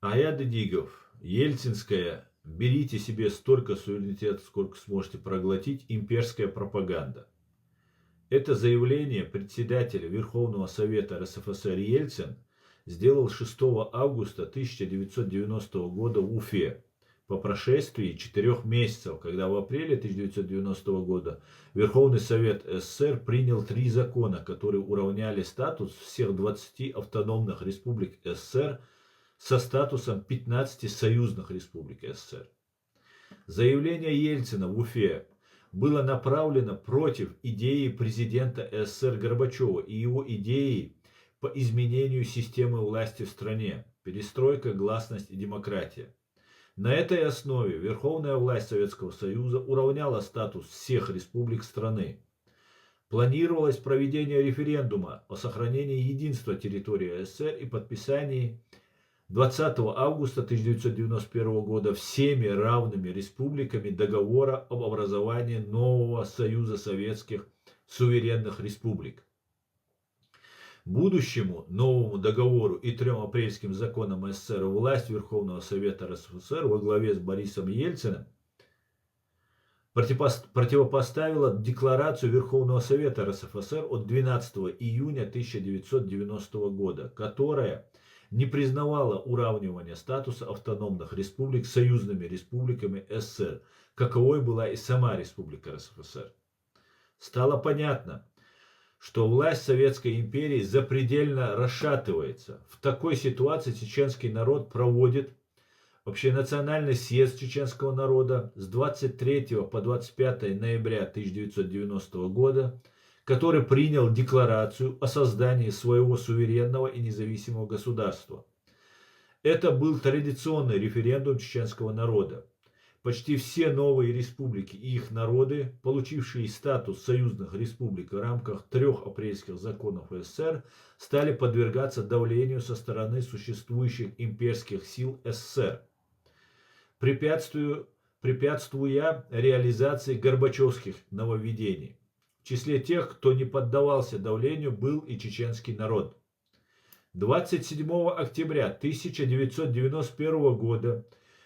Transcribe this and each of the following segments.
Аят Дигов, ельцинская «берите себе столько суверенитета, сколько сможете проглотить» имперская пропаганда. Это заявление председателя Верховного Совета РСФСР Ельцин сделал 6 августа 1990 года в Уфе, по прошествии 4 месяцев, когда в апреле 1990 года Верховный Совет СССР принял 3 закона, которые уравняли статус всех 20 автономных республик СССР со статусом 15 союзных республик СССР. Заявление Ельцина в Уфе было направлено против идеи президента СССР Горбачева и его идеи по изменению системы власти в стране, перестройка, гласность и демократия. На этой основе верховная власть Советского Союза уравняла статус всех республик страны. Планировалось проведение референдума о сохранении единства территории СССР и подписании 20 августа 1991 года всеми равными республиками договора об образовании нового Союза Советских суверенных республик. Будущему новому договору и 3 апрельским законам СССР власть Верховного Совета РСФСР во главе с Борисом Ельциным противопоставила Декларацию Верховного Совета РСФСР от 12 июня 1990 года, которая не признавала уравнивания статуса автономных республик с союзными республиками СССР, каковой была и сама Республика РСФСР. Стало понятно, что власть Советской империи запредельно расшатывается. В такой ситуации чеченский народ проводит общенациональный съезд чеченского народа с 23 по 25 ноября 1990 года, который принял декларацию о создании своего суверенного и независимого государства. Это был традиционный референдум чеченского народа. Почти все новые республики и их народы, получившие статус союзных республик в рамках 3 апрельских законов СССР, стали подвергаться давлению со стороны существующих имперских сил СССР, препятствуя реализации горбачевских нововведений. В числе тех, кто не поддавался давлению, был и чеченский народ. 27 октября 1991 года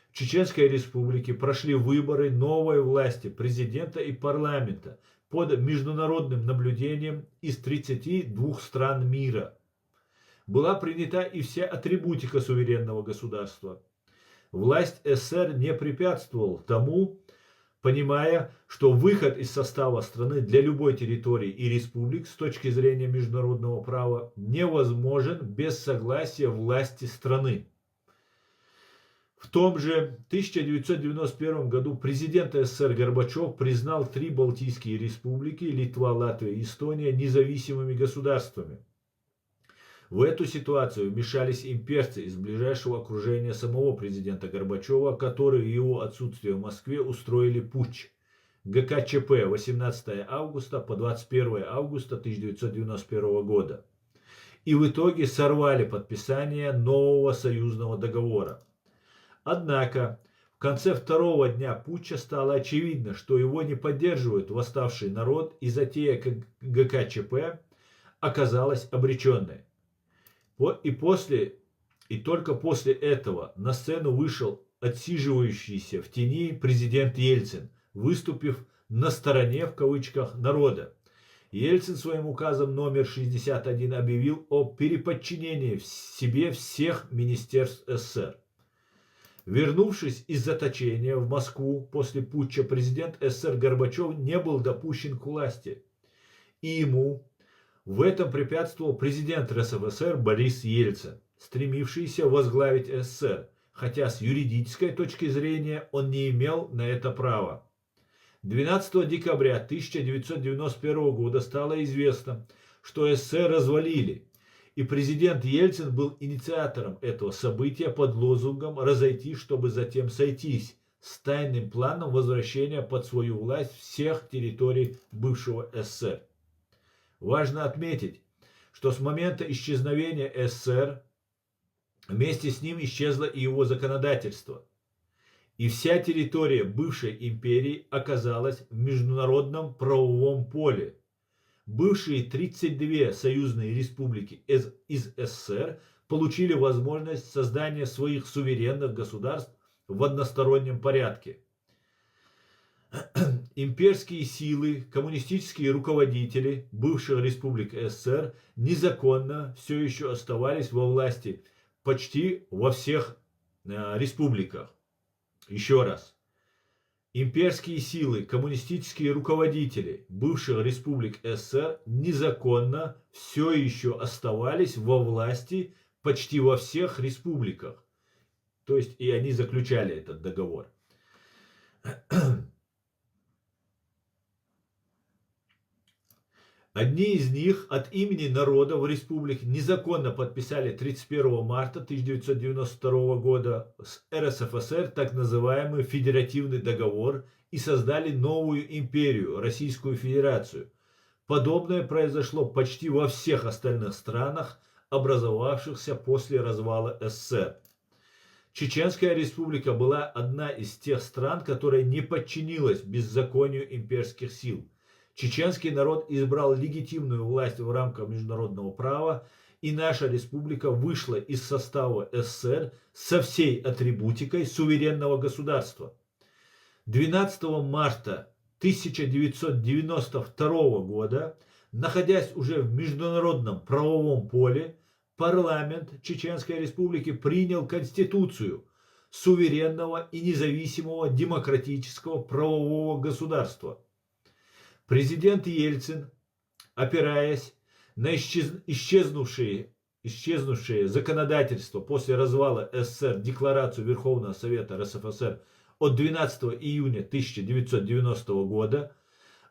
в Чеченской Республике прошли выборы новой власти, президента и парламента под международным наблюдением из 32 стран мира. Была принята и вся атрибутика суверенного государства. Власть СССР не препятствовала тому, понимая, что выход из состава страны для любой территории и республик с точки зрения международного права невозможен без согласия власти страны. В том же 1991 году президент СССР Горбачев признал 3 балтийские республики – Литва, Латвия и Эстония – независимыми государствами. В эту ситуацию вмешались имперцы из ближайшего окружения самого президента Горбачева, которые в его отсутствие в Москве устроили путч. ГКЧП 18 августа по 21 августа 1991 года. И в итоге сорвали подписание нового союзного договора. Однако в конце второго дня путча стало очевидно, что его не поддерживает восставший народ, и затея ГКЧП оказалась обреченной. И только после этого на сцену вышел отсиживающийся в тени президент Ельцин, выступив на стороне в кавычках народа. Ельцин своим указом номер 61 объявил о переподчинении себе всех министерств СССР. Вернувшись из заточения в Москву после путча, президент СССР Горбачев не был допущен к власти. И ему в этом препятствовал президент РСФСР Борис Ельцин, стремившийся возглавить СССР, хотя с юридической точки зрения он не имел на это права. 12 декабря 1991 года стало известно, что СССР развалили, и президент Ельцин был инициатором этого события под лозунгом «разойтись, чтобы затем сойтись», с тайным планом возвращения под свою власть всех территорий бывшего СССР. Важно отметить, что с момента исчезновения СССР вместе с ним исчезло и его законодательство. И вся территория бывшей империи оказалась в международном правовом поле. Бывшие 32 союзные республики из СССР получили возможность создания своих суверенных государств в одностороннем порядке. Имперские силы, коммунистические руководители бывших республик СССР незаконно все еще оставались во власти почти во всех республиках. Еще раз. Имперские силы, коммунистические руководители бывших республик СССР незаконно все еще оставались во власти почти во всех республиках. То есть и они заключали этот договор. Одни из них от имени народов республик незаконно подписали 31 марта 1992 года с РСФСР так называемый Федеративный договор и создали новую империю, Российскую Федерацию. Подобное произошло почти во всех остальных странах, образовавшихся после развала СССР. Чеченская республика была одна из тех стран, которая не подчинилась беззаконию имперских сил. Чеченский народ избрал легитимную власть в рамках международного права, и наша республика вышла из состава СССР со всей атрибутикой суверенного государства. 12 марта 1992 года, находясь уже в международном правовом поле, парламент Чеченской республики принял Конституцию суверенного и независимого демократического правового государства. Президент Ельцин, опираясь на исчезнувшее законодательство после развала СССР Декларацию Верховного Совета РСФСР от 12 июня 1990 года,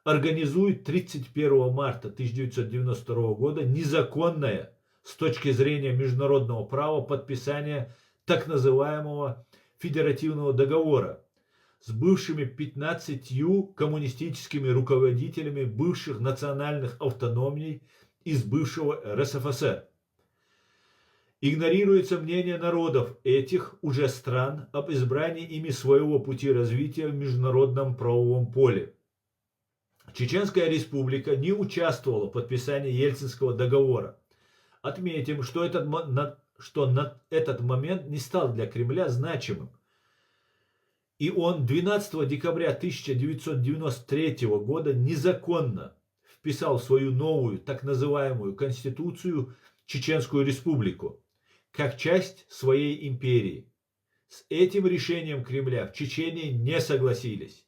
организует 31 марта 1992 года незаконное с точки зрения международного права подписание так называемого Федеративного договора с бывшими 15 коммунистическими руководителями бывших национальных автономий из бывшего РСФСР. Игнорируется мнение народов этих уже стран об избрании ими своего пути развития в международном правовом поле. Чеченская республика не участвовала в подписании Ельцинского договора. Отметим, что этот момент не стал для Кремля значимым. И он 12 декабря 1993 года незаконно вписал в свою новую так называемую Конституцию Чеченскую республику как часть своей империи. С этим решением Кремля в Чечении не согласились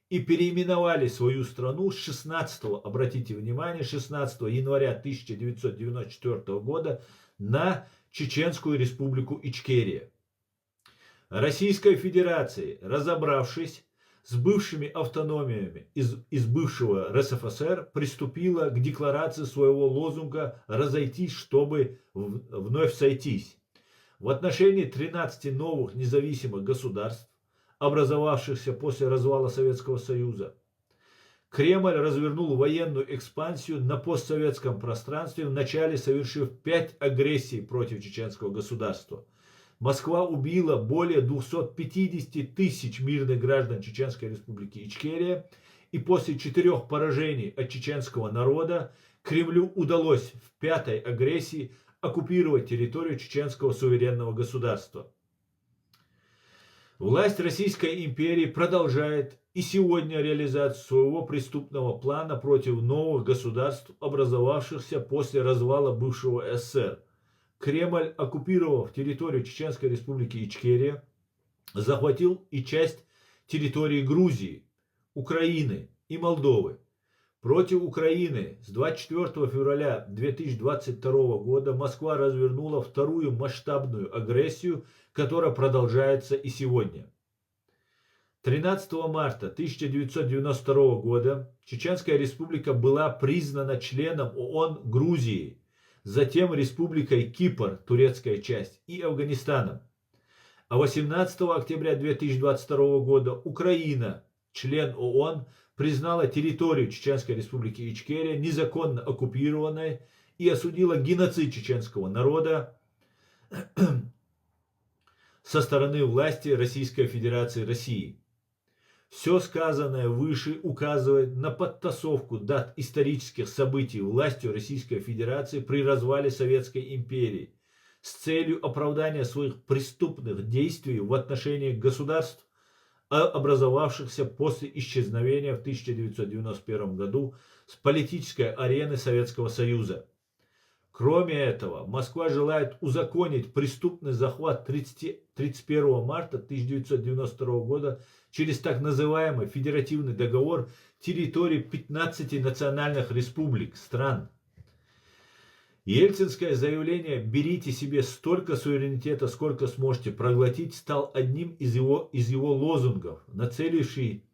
и переименовали свою страну с 16 января 1994 года на Чеченскую республику Ичкерия. Российской Федерации, разобравшись с бывшими автономиями из бывшего РСФСР, приступила к декларации своего лозунга «разойтись, чтобы вновь сойтись». В отношении 13 новых независимых государств, образовавшихся после развала Советского Союза, Кремль развернул военную экспансию на постсоветском пространстве, вначале совершив 5 агрессий против чеченского государства. Москва убила более 250 тысяч мирных граждан Чеченской республики Ичкерия, и после 4 поражений от чеченского народа Кремлю удалось в 5-й агрессии оккупировать территорию чеченского суверенного государства. Власть Российской империи продолжает и сегодня реализацию своего преступного плана против новых государств, образовавшихся после развала бывшего СССР. Кремль, оккупировав территорию Чеченской республики Ичкерия, захватил и часть территории Грузии, Украины и Молдовы. Против Украины с 24 февраля 2022 года Москва развернула вторую масштабную агрессию, которая продолжается и сегодня. 13 марта 1992 года Чеченская республика была признана членом ООН Грузией, затем Республикой Кипр, турецкая часть, и Афганистаном. А 18 октября 2022 года Украина, член ООН, признала территорию Чеченской республики Ичкерия незаконно оккупированной и осудила геноцид чеченского народа со стороны власти Российской Федерации России. Все сказанное выше указывает на подтасовку дат исторических событий властью Российской Федерации при развале Советской империи с целью оправдания своих преступных действий в отношении государств, образовавшихся после исчезновения в 1991 году с политической арены Советского Союза. Кроме этого, Москва желает узаконить преступный захват 31 марта 1992 года через так называемый федеративный договор территорий 15 национальных республик, стран. Ельцинское заявление «берите себе столько суверенитета, сколько сможете проглотить» стал одним из его лозунгов, нацеливающий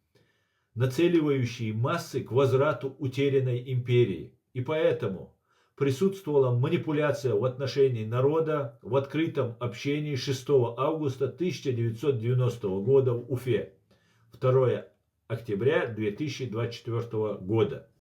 массы к возврату утерянной империи. И поэтому присутствовала манипуляция в отношении народа в открытом общении 6 августа 1990 года в Уфе, 2 октября 2024 года.